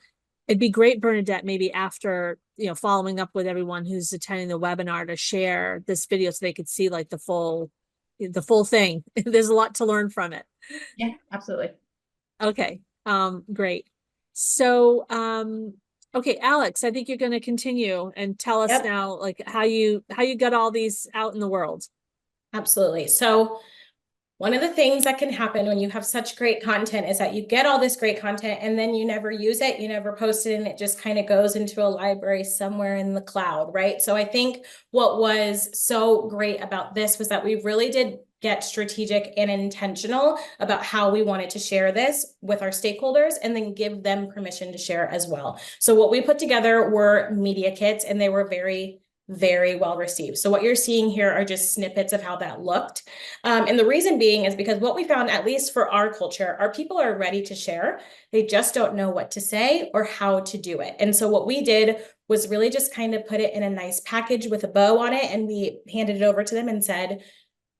it'd be great, Bernadette, maybe after, following up with everyone who's attending the webinar to share this video so they could see like the full thing. There's a lot to learn from it. Yeah, absolutely. Okay. Great. So, okay, Alex, I think you're going to continue and tell us now, like how you got all these out in the world. Absolutely. So one of the things that can happen when you have such great content is that you get all this great content and then you never use it, you never post it, and it just kind of goes into a library somewhere in the cloud, right? So I think what was so great about this was that we really did get strategic and intentional about how we wanted to share this with our stakeholders and then give them permission to share as well. So what we put together were media kits, and they were very well received. So what you're seeing here are just snippets of how that looked. And the reason being is because what we found, at least for our culture, our people are ready to share. They just don't know what to say or how to do it. And so what we did was really just kind of put it in a nice package with a bow on it. And we handed it over to them and said,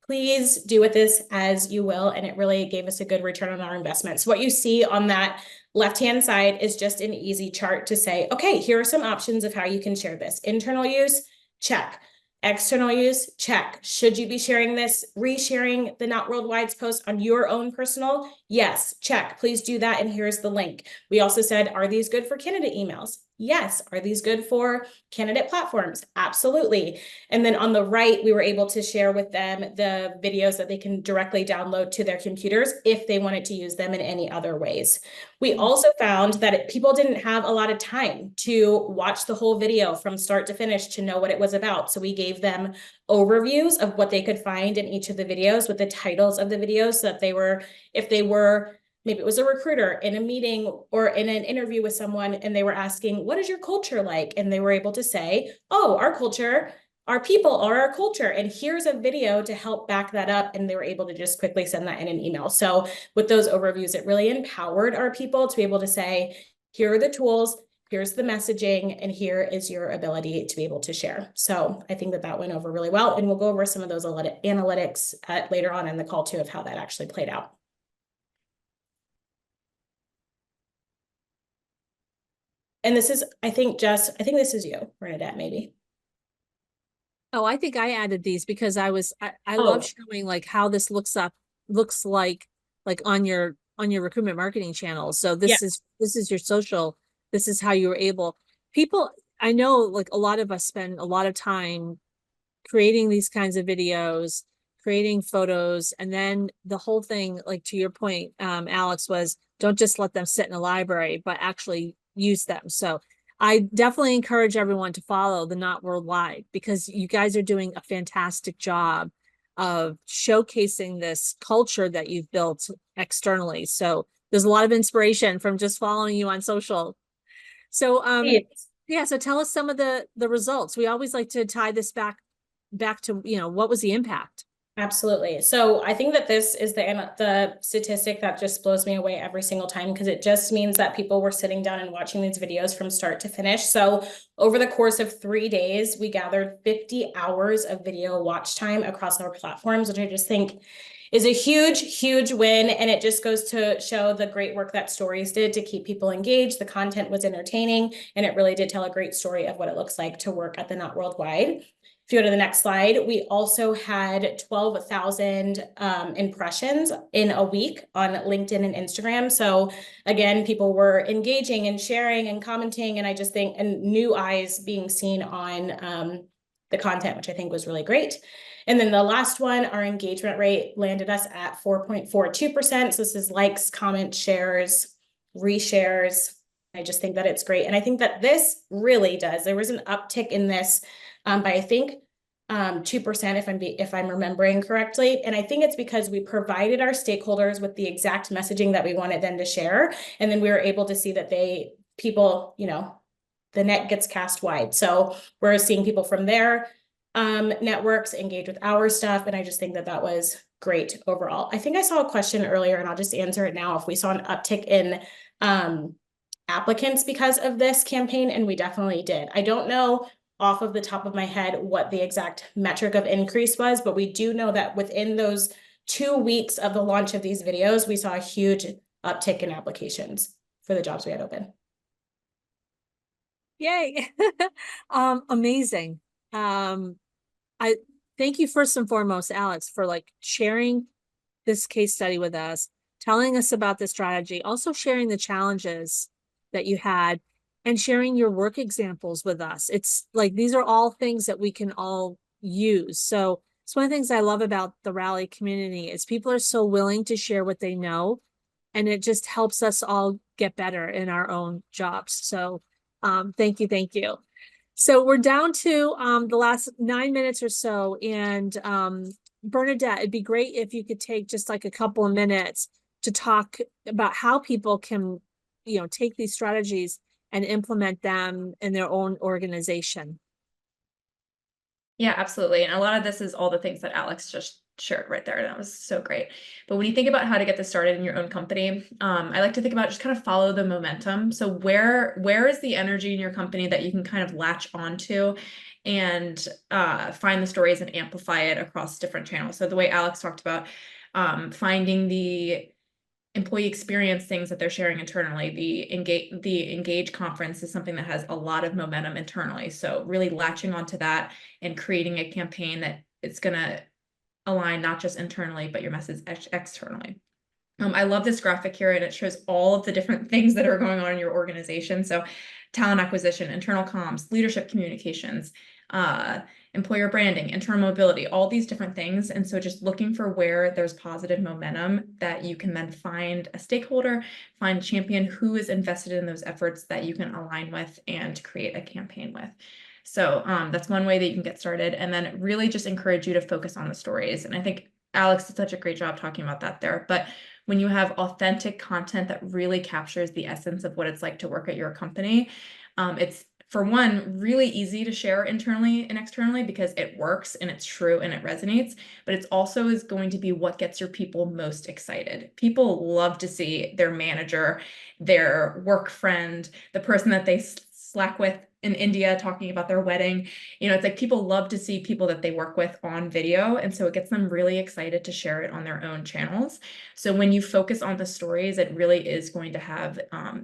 please do with this as you will. And it really gave us a good return on our investment. So what you see on that left-hand side is just an easy chart to say, okay, here are some options of how you can share this. Internal use, check. External use, check. Should you be sharing this, resharing the Not Worldwide's post on your own personal? Yes, check. Please do that. And here's the link. We also said, are these good for candidate emails? Yes. Are these good for candidate platforms? Absolutely. And then on the right, we were able to share with them the videos that they can directly download to their computers if they wanted to use them in any other ways. We also found that people didn't have a lot of time to watch the whole video from start to finish to know what it was about. So we gave them overviews of what they could find in each of the videos with the titles of the videos, so that if they were, maybe it was a recruiter in a meeting or in an interview with someone, and they were asking, what is your culture like? And they were able to say, oh, our culture, our people are our culture, and here's a video to help back that up. And they were able to just quickly send that in an email. So with those overviews, it really empowered our people to be able to say, here are the tools, here's the messaging, and here is your ability to be able to share. So I think that that went over really well. And we'll go over some of those analytics later on in the call too, of how that actually played out. And this is, I think this is you, Bernadette, maybe. Oh, I think I added these because I Oh. love showing like how this looks like on your recruitment marketing channel. So this is your social, this is how you were able, people, I know like a lot of us spend a lot of time creating these kinds of videos, creating photos, and then the whole thing, like to your point, Alex, was don't just let them sit in a library, but actually use them. So I definitely encourage everyone to follow the Not Worldwide, because you guys are doing a fantastic job of showcasing this culture that you've built externally. So there's a lot of inspiration from just following you on social. So yeah, so tell us some of the results. We always like to tie this back to, you know, what was the impact? Absolutely. So I think that this is the statistic that just blows me away every single time, because it just means that people were sitting down and watching these videos from start to finish. So over the course of 3 days, we gathered 50 hours of video watch time across our platforms, which I just think is a huge, huge win. And it just goes to show the great work that Stories did to keep people engaged. The content was entertaining, and it really did tell a great story of what it looks like to work at the Not Worldwide. If you go to the next slide, we also had 12,000 impressions in a week on LinkedIn and Instagram. So again, people were engaging and sharing and commenting, and I just think, and new eyes being seen on the content, which I think was really great. And then the last one, our engagement rate landed us at 4.42%. So this is likes, comments, shares, reshares. I just think that it's great. And I think that this really does. There was an uptick in this by I think 2% if I'm remembering correctly. And I think it's because we provided our stakeholders with the exact messaging that we wanted them to share. And then we were able to see that people, you know, the net gets cast wide. So we're seeing people from their networks engage with our stuff. And I just think that that was great overall. I think I saw a question earlier, and I'll just answer it now. If we saw an uptick in applicants because of this campaign, and we definitely did. I don't know off of the top of my head what the exact metric of increase was, but we do know that within those 2 weeks of the launch of these videos, we saw a huge uptick in applications for the jobs we had open. Yay. Amazing. I thank you first and foremost, Alex, for like sharing this case study with us, telling us about the strategy, also sharing the challenges that you had, and sharing your work examples with us. It's like, these are all things that we can all use. So it's one of the things I love about the Rally community is people are so willing to share what they know, and it just helps us all get better in our own jobs. So thank you. Thank you. So we're down to the last 9 minutes or so. And Bernadette, it'd be great if you could take just like a couple of minutes to talk about how people can, you know, take these strategies and implement them in their own organization. Yeah, absolutely. And a lot of this is all the things that Alex just shared right there. And that was so great. But when you think about how to get this started in your own company, I like to think about just kind of follow the momentum. So where is the energy in your company that you can kind of latch onto and find the stories and amplify it across different channels. So the way Alex talked about finding the employee experience things that they're sharing internally. The Engage conference is something that has a lot of momentum internally. So really latching onto that and creating a campaign that it's going to align not just internally, but your message externally. I love this graphic here, and it shows all of the different things that are going on in your organization. So talent acquisition, internal comms, leadership communications, employer branding, internal mobility, all these different things. And so just looking for where there's positive momentum that you can then find a stakeholder, find a champion who is invested in those efforts that you can align with and create a campaign with. So that's one way that you can get started, and then really just encourage you to focus on the stories. And I think Alex did such a great job talking about that there. But when you have authentic content that really captures the essence of what it's like to work at your company, it's, for one, really easy to share internally and externally because it works and it's true and it resonates, but it's also is going to be what gets your people most excited. People love to see their manager, their work friend, the person that they Slack with in India talking about their wedding. You know, it's like people love to see people that they work with on video. And so it gets them really excited to share it on their own channels. So when you focus on the stories, it really is going to have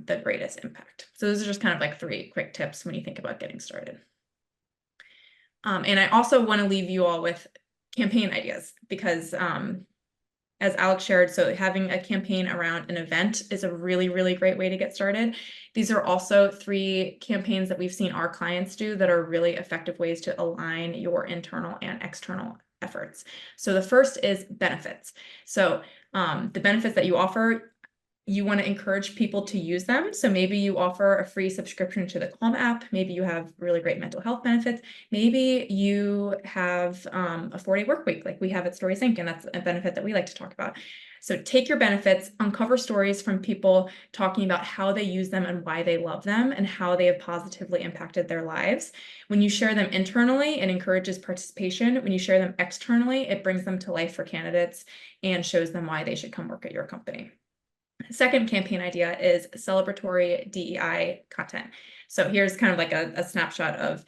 the greatest impact. So those are just kind of like 3 quick tips when you think about getting started. And I also want to leave you all with campaign ideas because as Alex shared, so having a campaign around an event is a really, really great way to get started. These are also 3 campaigns that we've seen our clients do that are really effective ways to align your internal and external efforts. So the first is benefits. So the benefits that you offer, you want to encourage people to use them. So maybe you offer a free subscription to the Calm app. Maybe you have really great mental health benefits. Maybe you have a 4-day work week like we have at Stories Inc. And that's a benefit that we like to talk about. So take your benefits, uncover stories from people talking about how they use them and why they love them and how they have positively impacted their lives. When you share them internally, it encourages participation. When you share them externally, it brings them to life for candidates and shows them why they should come work at your company. Second campaign idea is celebratory DEI content. So here's kind of like a snapshot of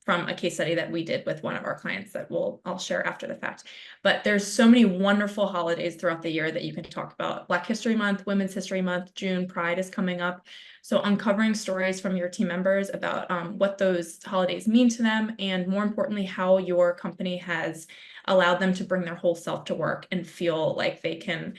from a case study that we did with one of our clients that I'll share after the fact. But there's so many wonderful holidays throughout the year that you can talk about. Black History Month, Women's History Month, June, Pride is coming up. So uncovering stories from your team members about what those holidays mean to them, and more importantly, how your company has allowed them to bring their whole self to work and feel like they can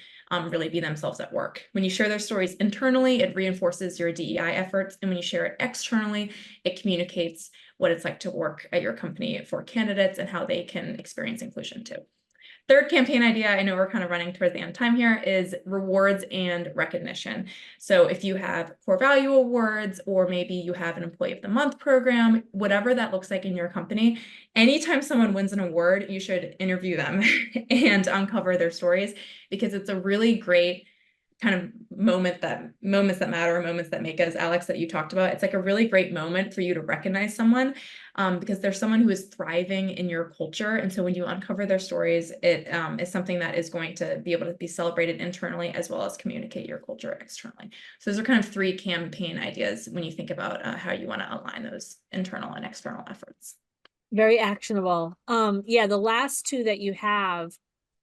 really be themselves at work. When you share their stories internally, it reinforces your DEI efforts. And when you share it externally, it communicates what it's like to work at your company for candidates and how they can experience inclusion too. Third campaign idea, I know we're kind of running towards the end of time here, is rewards and recognition. So if you have core value awards, or maybe you have an Employee of the Month program, whatever that looks like in your company, anytime someone wins an award, you should interview them and uncover their stories, because it's a really great kind of moments that matter, moments that make us, Alex, that you talked about. It's like a really great moment for you to recognize someone because there's someone who is thriving in your culture. And so when you uncover their stories, it is something that is going to be able to be celebrated internally as well as communicate your culture externally. So those are kind of 3 campaign ideas when you think about how you want to align those internal and external efforts. Very actionable. Yeah, the last 2 that you have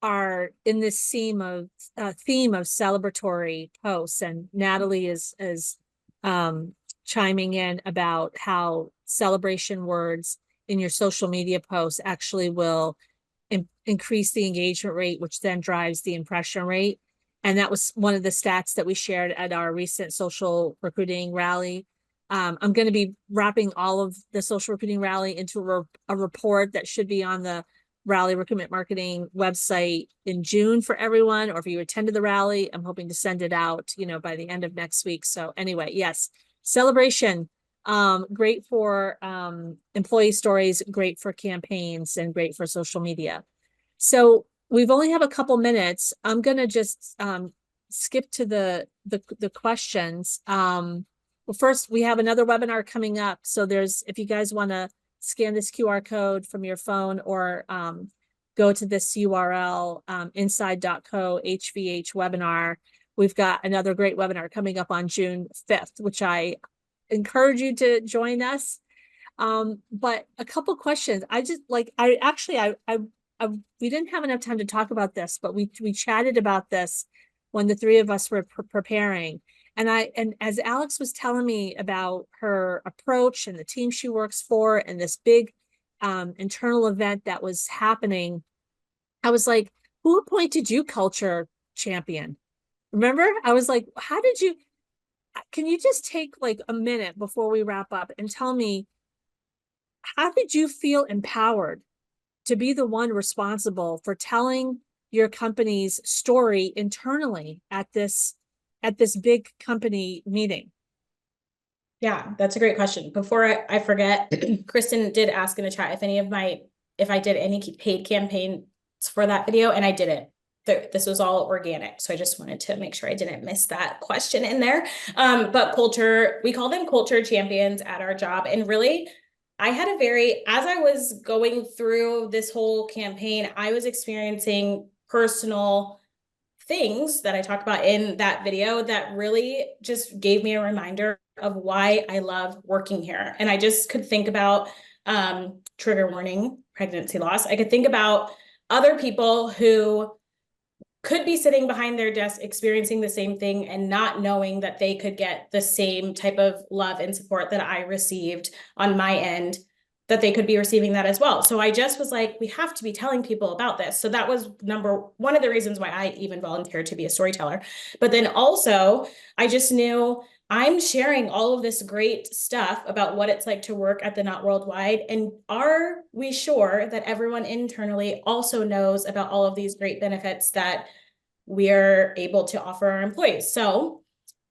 are in this theme of celebratory posts, and Natalie is chiming in about how celebration words in your social media posts actually will increase the engagement rate, which then drives the impression rate. And that was one of the stats that we shared at our recent social recruiting rally. I'm going to be wrapping all of the social recruiting rally into a report that should be on the Rally Recruitment Marketing website in June for everyone, or if you attended the rally, I'm hoping to send it out, by the end of next week. So anyway, yes, celebration, great for employee stories, great for campaigns, and great for social media. So we've only have a couple minutes. I'm gonna just skip to the questions. Well, first, we have another webinar coming up. So if you guys want to scan this QR code from your phone, or go to this URL, inside.co HVH webinar. We've got another great webinar coming up on June 5th, which I encourage you to join us. But a couple questions. We didn't have enough time to talk about this, but we chatted about this when the 3 of us were preparing. And as Alex was telling me about her approach and the team she works for and this big internal event that was happening, I was like, who appointed you culture champion? Remember? I was like, can you just take like a minute before we wrap up and tell me, how did you feel empowered to be the one responsible for telling your company's story internally at this big company meeting? Yeah, that's a great question. Before I forget, Kristen did ask in the chat if I did any paid campaigns for that video, and I didn't. This was all organic. So I just wanted to make sure I didn't miss that question in there. But we call them culture champions at our job. And really, as I was going through this whole campaign, I was experiencing personal things that I talked about in that video that really just gave me a reminder of why I love working here. And I just could think about trigger warning, pregnancy loss. I could think about other people who could be sitting behind their desk experiencing the same thing and not knowing that they could get the same type of love and support that I received on my end, that they could be receiving that as well. So I just was like, we have to be telling people about this. So that was one of the reasons why I even volunteered to be a storyteller. But then also, I just knew I'm sharing all of this great stuff about what it's like to work at the Not Worldwide. And are we sure that everyone internally also knows about all of these great benefits that we're able to offer our employees? So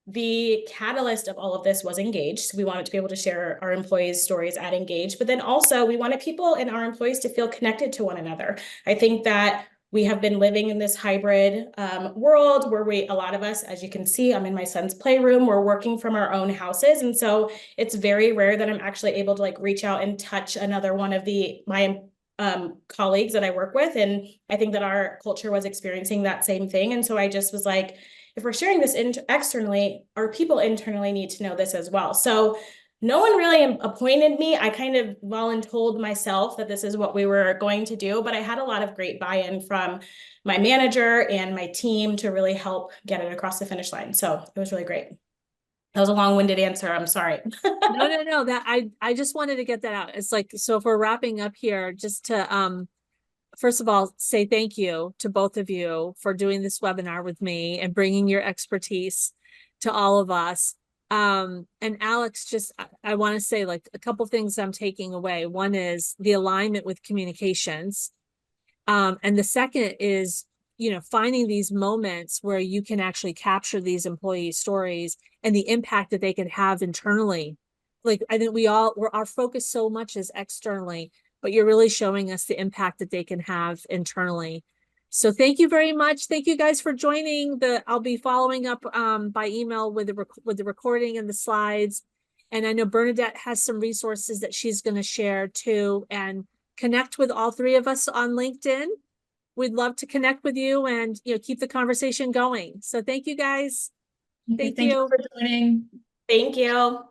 the catalyst of all of this was Engage. So we wanted to be able to share our employees' stories at Engage, but then also we wanted people and our employees to feel connected to one another. I think that we have been living in this hybrid world where a lot of us, as you can see, I'm in my son's playroom, we're working from our own houses. And so it's very rare that I'm actually able to reach out and touch another one of my colleagues that I work with. And I think that our culture was experiencing that same thing. And so I just was like, if we're sharing this externally, our people internally need to know this as well. So no one really appointed me. I kind of voluntold myself that this is what we were going to do, but I had a lot of great buy-in from my manager and my team to really help get it across the finish line. So it was really great. That was a long-winded answer. I'm sorry. No, that I just wanted to get that out. It's like, so if we're wrapping up here, just to first of all, say thank you to both of you for doing this webinar with me and bringing your expertise to all of us. And Alex, just, I want to say a couple things I'm taking away. One is the alignment with communications. And the second is, finding these moments where you can actually capture these employee stories and the impact that they can have internally. I think our focus so much is externally, but you're really showing us the impact that they can have internally. So thank you very much. Thank you guys for joining. I'll be following up by email with the recording and the slides. And I know Bernadette has some resources that she's going to share too, and connect with all three of us on LinkedIn. We'd love to connect with you and keep the conversation going. So thank you guys. Thank you for joining. Thank you.